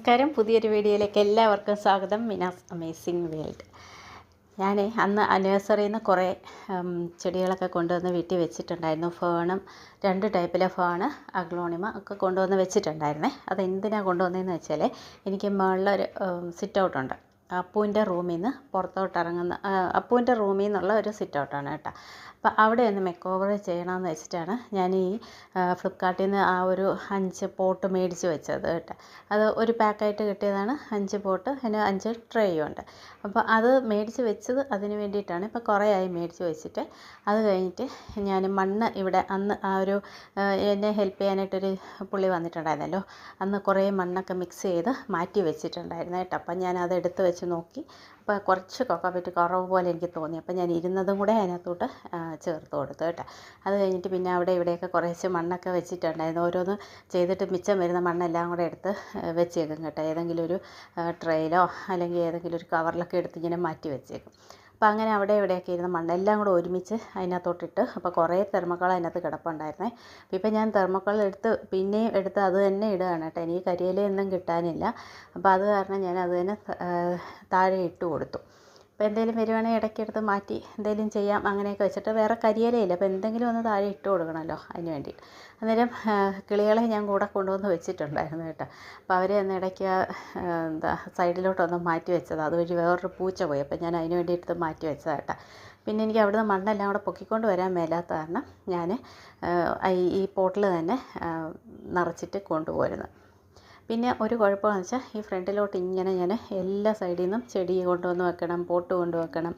നമസ്കാരം. പുതിയൊരു വീഡിയോയിലേക്ക് എല്ലാവർക്കും സ്വാഗതം. മിനാസ് അമേസിങ് വേൾഡ്. ഞാൻ അന്ന് നഴ്സറിയിൽ നിന്ന് കുറേ ചെടികളൊക്കെ കൊണ്ടുവന്ന് വീട്ടിൽ വെച്ചിട്ടുണ്ടായിരുന്നു. ഫേണും 2 ടൈപ്പിലെ ഫേണ്, അഗ്ലോണിമ ഒക്കെ കൊണ്ടുവന്ന് വെച്ചിട്ടുണ്ടായിരുന്നേ. അതെന്തിനാണ് കൊണ്ടുവന്നതെന്ന് വെച്ചാൽ, എനിക്ക് മുകളിലൊരു സിറ്റ് ഔട്ടുണ്ട്. അപ്പൂൻ്റെ റൂമിൽ നിന്ന് പുറത്തോട്ട് ഇറങ്ങുന്ന അപ്പൂൻ്റെ റൂമിൽ നിന്നുള്ള ഒരു സിറ്റ് ഔട്ടാണ് കേട്ടോ. അപ്പോൾ അവിടെ ഒന്ന് മേക്ക് ഓവർ ചെയ്യണമെന്ന് വെച്ചിട്ടാണ് ഞാൻ ഈ ഫ്ലിപ്കാർട്ടിൽ നിന്ന് ആ ഒരു 5 പോട്ട് മേടിച്ച് വെച്ചത് കേട്ടോ. അത് ഒരു പാക്കായിട്ട് കിട്ടിയതാണ്. 5 പോട്ട്, അതിന് 5 ട്രേയും ഉണ്ട്. അപ്പോൾ അത് മേടിച്ച് വെച്ചത് അതിന് വേണ്ടിയിട്ടാണ്. ഇപ്പോൾ കുറേ ആയി മേടിച്ച് വെച്ചിട്ട്. അത് കഴിഞ്ഞിട്ട് ഞാൻ മണ്ണ് ഇവിടെ അന്ന് ആ ഒരു എന്നെ ഹെൽപ്പ് ചെയ്യാനായിട്ടൊരു പുള്ളി വന്നിട്ടുണ്ടായിരുന്നല്ലോ, അന്ന് കുറേ മണ്ണൊക്കെ മിക്സ് ചെയ്ത് മാറ്റി വെച്ചിട്ടുണ്ടായിരുന്നു കേട്ടോ. അപ്പം ഞാൻ അത് എടുത്ത് വെച്ച് നോക്കി. അപ്പോൾ കുറച്ച് കൊക്കോപീറ്റ് കുറവ് പോലെ എനിക്ക് തോന്നി. അപ്പോൾ ഞാൻ ഇരുന്നതും കൂടെ അതിനകത്തോട്ട് ചേർത്ത് കൊടുത്തു കേട്ടോ. അത് കഴിഞ്ഞിട്ട് പിന്നെ അവിടെ ഇവിടെയൊക്കെ കുറേശ്ശെ മണ്ണൊക്കെ വെച്ചിട്ടുണ്ടായിരുന്നു. ഓരോന്ന് ചെയ്തിട്ട് മിച്ചം വരുന്ന മണ്ണെല്ലാം കൂടെ എടുത്ത് വെച്ചേക്കും കേട്ടോ. ഏതെങ്കിലും ഒരു ട്രേയിലോ അല്ലെങ്കിൽ ഏതെങ്കിലും ഒരു കവറിലൊക്കെ എടുത്ത് ഇങ്ങനെ മാറ്റി വെച്ചേക്കും. അപ്പോൾ അങ്ങനെ അവിടെ ഇവിടെയൊക്കെ ഇരുന്ന മണ്ണെല്ലാം കൂടെ ഒരുമിച്ച് അതിനകത്തോട്ടിട്ട്. അപ്പോൾ കുറേ തെർമോക്കോൾ അതിനകത്ത് കിടപ്പുണ്ടായിരുന്നേ. അപ്പോൾ ഇപ്പം ഞാൻ തെർമോക്കോൾ പിന്നെയും എടുത്ത് അത് തന്നെ ഇടുകയാണ് കേട്ടോ. എനിക്ക് കരിയിലയൊന്നും കിട്ടാനില്ല. അപ്പോൾ അത് കാരണം ഞാൻ അത് തന്നെ താഴെ ഇട്ട് കൊടുത്തു. അപ്പോൾ എന്തെങ്കിലും വരുവാണെങ്കിൽ ഇടയ്ക്കെടുത്ത് മാറ്റി എന്തെങ്കിലും ചെയ്യാം അങ്ങനെയൊക്കെ വെച്ചിട്ട്. വേറെ കരിയിലയില്ല, അപ്പോൾ എന്തെങ്കിലും ഒന്ന് താഴെ ഇട്ട് കൊടുക്കണമല്ലോ, അതിന് വേണ്ടി. അന്നേരം കിളികളെ ഞാൻ കൂടെ കൊണ്ടുവന്ന് വെച്ചിട്ടുണ്ടായിരുന്നു കേട്ടോ. അപ്പോൾ അവരെ ഒന്ന് ഇടയ്ക്ക് സൈഡിലോട്ടൊന്ന് മാറ്റി വെച്ചത്. അതുവഴി വേറൊരു പൂച്ച പോയി. അപ്പോൾ ഞാൻ അതിന് വേണ്ടി എടുത്ത് മാറ്റി വെച്ചതാണ് കേട്ടോ. പിന്നെ എനിക്ക് അവിടുന്ന് മണ്ണെല്ലാം കൂടെ പൊക്കിക്കൊണ്ട് വരാൻ മേലാത്ത കാരണം ഞാൻ ഈ പോട്ടിൽ തന്നെ നിറച്ചിട്ട് കൊണ്ടുപോരുന്നു. പിന്നെ ഒരു കുഴപ്പമെന്ന് വെച്ചാൽ, ഈ ഫ്രണ്ടിലോട്ട് ഇങ്ങനെ ഞാൻ എല്ലാ സൈഡിൽ നിന്നും ചെടി കൊണ്ടുവന്ന് വെക്കണം, പോട്ട് കൊണ്ടുവെക്കണം,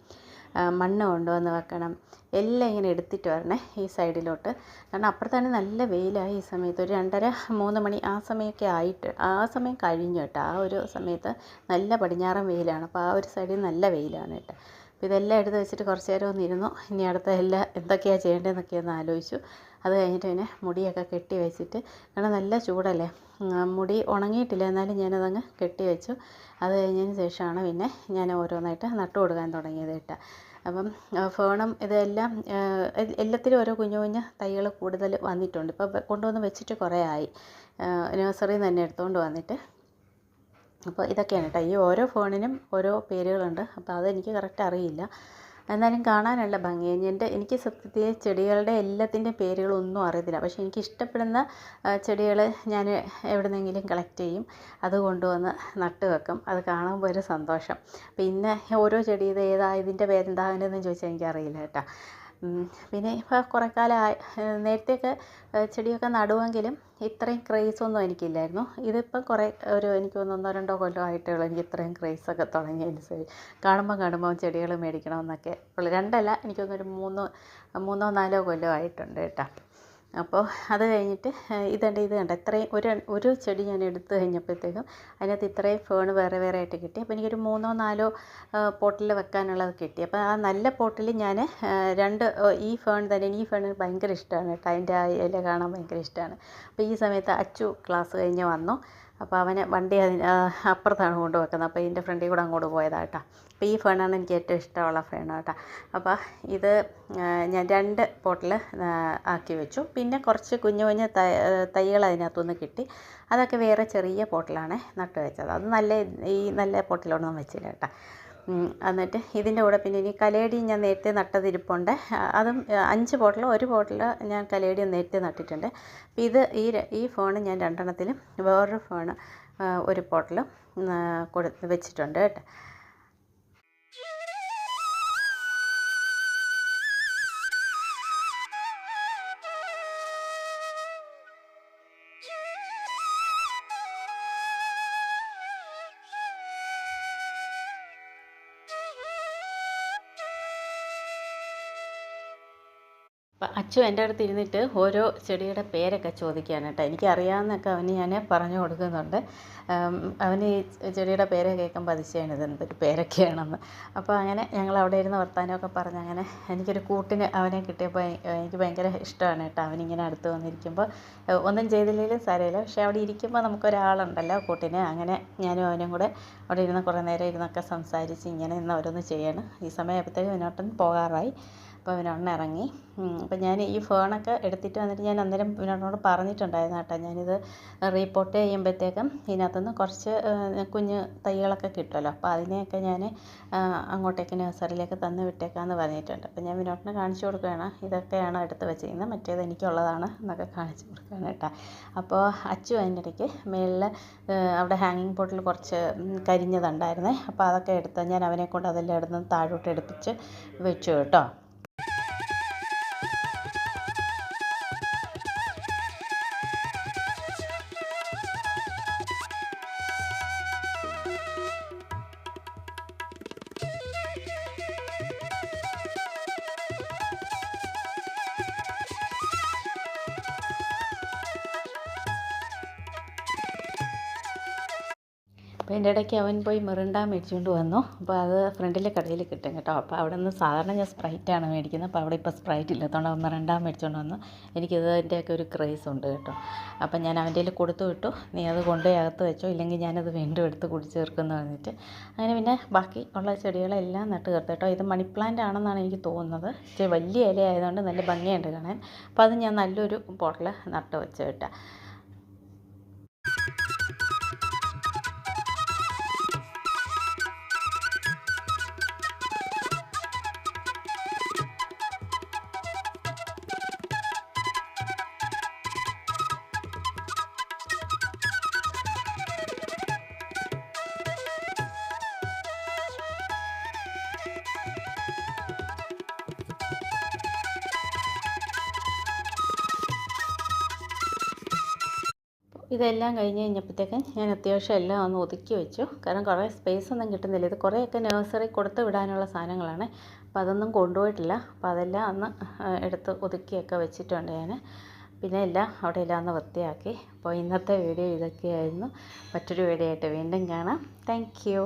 മണ്ണ് കൊണ്ടുവന്ന് വെക്കണം, എല്ലാം ഇങ്ങനെ എടുത്തിട്ട് വരണേ ഈ സൈഡിലോട്ട്. കാരണം അപ്പുറത്താണ് നല്ല വെയിലായി ഈ സമയത്ത്. ഒരു 2:30-3 മണി ആ സമയമൊക്കെ ആയിട്ട്, ആ സമയം കഴിഞ്ഞു കേട്ടോ. ആ ഒരു സമയത്ത് നല്ല പടിഞ്ഞാറൻ വെയിലാണ്. അപ്പോൾ ആ ഒരു സൈഡിൽ നല്ല വെയിലാണ് കേട്ടോ. അപ്പോൾ ഇതെല്ലാം എടുത്ത് വെച്ചിട്ട് കുറച്ച് നേരം ഒന്ന് ഇരുന്നു. ഇനി അടുത്ത എല്ലാം എന്തൊക്കെയാണ് ചെയ്യേണ്ടതെന്നൊക്കെ ഒന്ന് ആലോചിച്ചു. അത് കഴിഞ്ഞിട്ട് പിന്നെ മുടിയൊക്കെ കെട്ടി വെച്ചിട്ട്, കാരണം നല്ല ചൂടല്ലേ, മുടി ഉണങ്ങിയിട്ടില്ല, എന്നാലും ഞാനതങ്ങ് കെട്ടി വെച്ചു. അത് കഴിഞ്ഞതിന് ശേഷമാണ് പിന്നെ ഞാൻ ഓരോന്നായിട്ട് നട്ടു കൊടുക്കാൻ തുടങ്ങിയത് കേട്ടോ. അപ്പം ഫേണും ഇതെല്ലാം എല്ലാത്തിലും ഓരോ കുഞ്ഞു കുഞ്ഞു തൈകൾ കൂടുതൽ വന്നിട്ടുണ്ട്. ഇപ്പോൾ കൊണ്ടുവന്ന് വെച്ചിട്ട് കുറേ ആയി, നഴ്സറിയിൽ നിന്ന് തന്നെ എടുത്തുകൊണ്ട് വന്നിട്ട്. അപ്പോൾ ഇതൊക്കെയാണ് കേട്ടോ. ഈ ഓരോ ഫേണിനും ഓരോ പേരുകളുണ്ട്. അപ്പോൾ അതെനിക്ക് കറക്റ്റ് അറിയില്ല, എന്നാലും കാണാനുള്ള ഭംഗി. എനിക്ക് സത്യത്തിൽ ചെടികളുടെ എല്ലാത്തിൻ്റെയും പേരുകളൊന്നും അറിയത്തില്ല. പക്ഷേ എനിക്ക് ഇഷ്ടപ്പെടുന്ന ചെടികൾ ഞാൻ എവിടുന്നെങ്കിലും കളക്ട് ചെയ്യും, അത് കൊണ്ടുവന്ന് നട്ട് വെക്കും. അത് കാണുമ്പോൾ ഒരു സന്തോഷം. പിന്നെ ഓരോ ചെടി ഇത് ഏതാ, ഇതിൻ്റെ പേരെന്താണെന്ന് ചോദിച്ചാൽ എനിക്കറിയില്ല കേട്ടോ. പിന്നെ ഇപ്പോൾ കുറേ കാലമായി, നേരത്തെയൊക്കെ ചെടിയൊക്കെ നടുവെങ്കിലും ഇത്രയും ക്രേസൊന്നും എനിക്കില്ലായിരുന്നു. ഇതിപ്പം എനിക്ക് 1-2 കൊല്ലമായിട്ടേ ഉള്ളൂ എനിക്ക് ഇത്രയും ക്രേസൊക്കെ തുടങ്ങിയതിന്. കാണുമ്പോൾ ചെടികൾ മേടിക്കണമെന്നൊക്കെ ഉള്ളു. 2 അല്ല, എനിക്കൊന്നൊരു 3-4 കൊല്ലമായിട്ടുണ്ട് കേട്ടോ. അപ്പോൾ അത് കഴിഞ്ഞിട്ട് ഇത് കണ്ട ഇത്രയും ഒരു ചെടി ഞാൻ എടുത്തു കഴിഞ്ഞപ്പോഴത്തേക്കും അതിനകത്ത് ഇത്രയും ഫേൺ വേറെ വേറെ ആയിട്ട് കിട്ടി. അപ്പോൾ എനിക്കൊരു 3-4 പോട്ടിൽ വെക്കാനുള്ളത് കിട്ടി. അപ്പോൾ ആ നല്ല പോട്ടിൽ ഞാൻ 2 ഈ ഫേൺ തന്നെ, ഈ ഫേൺ ഭയങ്കര ഇഷ്ടമാണ് കേട്ടോ. അതിൻ്റെ ആ ഇല കാണാൻ ഭയങ്കര ഇഷ്ടമാണ്. അപ്പോൾ ഈ സമയത്ത് അച്ചു ക്ലാസ് കഴിഞ്ഞ് വന്നു. അപ്പോൾ അവനെ വണ്ടി അപ്പുറത്താണ് കൊണ്ടുവെക്കുന്നത്. അപ്പോൾ ഇതിൻ്റെ ഫ്രണ്ടിൽ കൂടെ അങ്ങോട്ട് പോയതാണ് കേട്ടോ. അപ്പോൾ ഈ ഫേണാണ് എനിക്ക് ഏറ്റവും ഇഷ്ടമുള്ള ഫേൺ കേട്ടോ. അപ്പോൾ ഇത് ഞാൻ 2 പോട്ടിൽ ആക്കി വെച്ചു. പിന്നെ കുറച്ച് കുഞ്ഞു കുഞ്ഞു തൈകൾ അതിനകത്തുനിന്ന് കിട്ടി. അതൊക്കെ വേറെ ചെറിയ പോട്ടിലാണ് നട്ട് വെച്ചത്. അത് നല്ല പോട്ടിലൊന്നും വെച്ചില്ല കേട്ടോ. എന്നിട്ട് ഇതിൻ്റെ കൂടെ പിന്നെ ഇനി കലേഡി ഞാൻ നേരത്തെ നട്ടതിരിപ്പുണ്ട്. അതും 5 പോട്ടിൽ 1 പോട്ടിൽ ഞാൻ കലേഡി നേരത്തെ നട്ടിട്ടുണ്ട്. ഇത് ഈ ഫേൺ ഞാൻ 2 വേറൊരു ഫേൺ ഒരു പോട്ടിലും വെച്ചിട്ടുണ്ട് കേട്ടോ. അപ്പം അച്ചു എൻ്റെ അടുത്ത് ഇരുന്നിട്ട് ഓരോ ചെടിയുടെ പേരൊക്കെ ചോദിക്കുകയാണ് കേട്ടോ. എനിക്കറിയാവുന്നതൊക്കെ അവന് ഞാൻ പറഞ്ഞു കൊടുക്കുന്നുണ്ട്. അവന് ഈ ചെടിയുടെ പേര് കേൾക്കുമ്പോൾ അതിശയമാണ്, ഇതെന്തൊരു പേരൊക്കെയാണെന്ന്. അപ്പോൾ അങ്ങനെ ഞങ്ങൾ അവിടെ ഇരുന്ന് വർത്താനമൊക്കെ പറഞ്ഞ് അങ്ങനെ എനിക്കൊരു കൂട്ടിന് അവനെ കിട്ടിയപ്പോൾ എനിക്ക് ഭയങ്കര ഇഷ്ടമാണ് കേട്ടോ. അവനിങ്ങനെ അടുത്ത് വന്നിരിക്കുമ്പോൾ ഒന്നും ചെയ്തില്ലെങ്കിലും സാരമില്ല, പക്ഷേ അവിടെ ഇരിക്കുമ്പോൾ നമുക്കൊരാളുണ്ടല്ലോ കൂട്ടിന്. അങ്ങനെ ഞാനും അവനും കൂടെ അവിടെ ഇരുന്ന് കുറേ നേരം ഇരുന്നൊക്കെ സംസാരിച്ച് ഇങ്ങനെ ഇന്ന് ഓരോന്ന് ചെയ്യണം. ഈ സമയമായപ്പോഴത്തേക്കും വിനോട്ടൻ പോകാറായി. അപ്പോൾ വിനോദം ഇറങ്ങി. അപ്പോൾ ഞാൻ ഈ ഫേണൊക്കെ എടുത്തിട്ട് വന്നിട്ട് ഞാൻ അന്നേരം വിനോദിനോട് പറഞ്ഞിട്ടുണ്ടായിരുന്നു കേട്ടോ, ഞാനിത് റീപോർട്ട് ചെയ്യുമ്പോഴത്തേക്കും ഇതിനകത്തുനിന്ന് കുറച്ച് കുഞ്ഞ് തൈകളൊക്കെ കിട്ടുമല്ലോ, അപ്പോൾ അതിനെയൊക്കെ ഞാൻ അങ്ങോട്ടേക്ക് നഴ്സറിയിലേക്ക് തന്ന് വിട്ടേക്കാമെന്ന് പറഞ്ഞിട്ടുണ്ട്. അപ്പോൾ ഞാൻ വിനോദിനെ കാണിച്ചു കൊടുക്കുകയാണ്, ഇതൊക്കെയാണ് എടുത്ത് വെച്ചിരിക്കുന്നത്, മറ്റേത് എനിക്കുള്ളതാണ് എന്നൊക്കെ കാണിച്ചു കൊടുക്കുകയാണ് കേട്ടോ. അപ്പോൾ അച്ചു അതിൻ്റെ ഇടയ്ക്ക് മേളിൽ അവിടെ ഹാങ്ങിങ് പോട്ടിൽ കുറച്ച് കരിഞ്ഞതുണ്ടായിരുന്നേ, അപ്പോൾ അതൊക്കെ എടുത്ത് ഞാൻ അവനെ കൊണ്ട് അതെല്ലാം എടുത്ത് താഴോട്ട് എടുപ്പിച്ച് വെച്ചു കേട്ടോ. അപ്പോൾ അതിൻ്റെ ഇടയ്ക്ക് അവൻ പോയി മിറിണ്ട മേടിച്ചുകൊണ്ട് വന്നു. അപ്പോൾ അത് ഫ്രണ്ടിലെ കടയിൽ കിട്ടും കേട്ടോ. അപ്പോൾ അവിടെ നിന്ന് സാധാരണ ഞാൻ സ്പ്രൈറ്റാണ് മേടിക്കുന്നത്, അപ്പോൾ അവിടെ ഇപ്പോൾ സ്പ്രൈറ്റ് ഇല്ലാത്തതുകൊണ്ട് അവൻ മിറിണ്ട മേടിച്ചുകൊണ്ട് വന്നു. എനിക്കിതിൻ്റെയൊക്കെ ഒരു ക്രേസ് ഉണ്ട് കേട്ടോ. അപ്പം ഞാൻ അവൻ്റെ കയ്യിൽ കൊടുത്തു വിട്ടു, നീ അത് കൊണ്ടുപോയി അകത്ത് വെച്ചോ, ഇല്ലെങ്കിൽ ഞാനത് വീണ്ടും എടുത്ത് കുടിച്ച് തീർക്കുമെന്ന് പറഞ്ഞിട്ട് അങ്ങനെ പിന്നെ ബാക്കി ഉള്ള ചെടികളെല്ലാം നട്ട് തീർത്തു കേട്ടോ. ഇത് മണി പ്ലാന്റ് ആണെന്നാണ് എനിക്ക് തോന്നുന്നത്, ഇച്ചിരി വലിയ ഇല ആയതുകൊണ്ട് നല്ല ഭംഗിയുണ്ട് കാണാൻ. അപ്പോൾ അത് ഞാൻ നല്ലൊരു പോട്ടിൽ നട്ട് വെച്ച് കേട്ടോ. ഇതെല്ലാം കഴിഞ്ഞ് കഴിഞ്ഞപ്പോഴത്തേക്കും ഞാൻ അത്യാവശ്യം എല്ലാം ഒന്ന് ഒതുക്കി വെച്ചു, കാരണം കുറേ സ്പേസ് ഒന്നും കിട്ടുന്നില്ല. ഇത് കുറേയൊക്കെ നഴ്സറി കൊടുത്ത് വിടാനുള്ള സാധനങ്ങളാണ്, അപ്പോൾ അതൊന്നും കൊണ്ടുപോയിട്ടില്ല. അപ്പോൾ അതെല്ലാം ഒന്ന് എടുത്ത് ഒതുക്കിയൊക്കെ വെച്ചിട്ടുണ്ട് ഞാൻ. പിന്നെ എല്ലാം അവിടെ എല്ലാം ഒന്ന് വൃത്തിയാക്കി. അപ്പോൾ ഇന്നത്തെ വീഡിയോ ഇതൊക്കെയായിരുന്നു. മറ്റൊരു വീഡിയോ ആയിട്ട് വീണ്ടും കാണാം. Thank you.